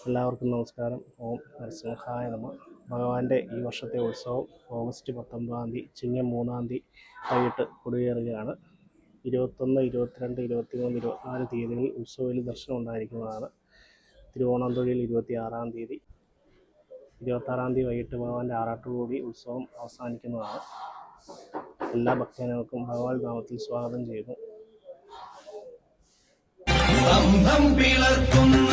എല്ലാവർക്കും നമസ്കാരം. ഓം നരസിംഹായ നമ. ഭഗവാന്റെ ഈ വർഷത്തെ ഉത്സവം ഓഗസ്റ്റ് 19 ചിങ്ങം 3 വൈകിട്ട് കൊടിയേറുകയാണ്. 21, 22, 23, 24 തീയതികളിൽ ഉത്സവത്തിൽ ദർശനം ഉണ്ടായിരിക്കുന്നതാണ്. തിരുവോണം തൊഴിൽ 26 വൈകിട്ട് ഭഗവാന്റെ ആറാട്ടോടുകൂടി ഉത്സവം അവസാനിക്കുന്നതാണ്. എല്ലാ ഭക്തജനങ്ങൾക്കും ഭഗവാൻ നാമത്തിൽ സ്വാഗതം ചെയ്യുന്നു. പിളർക്കുന്ന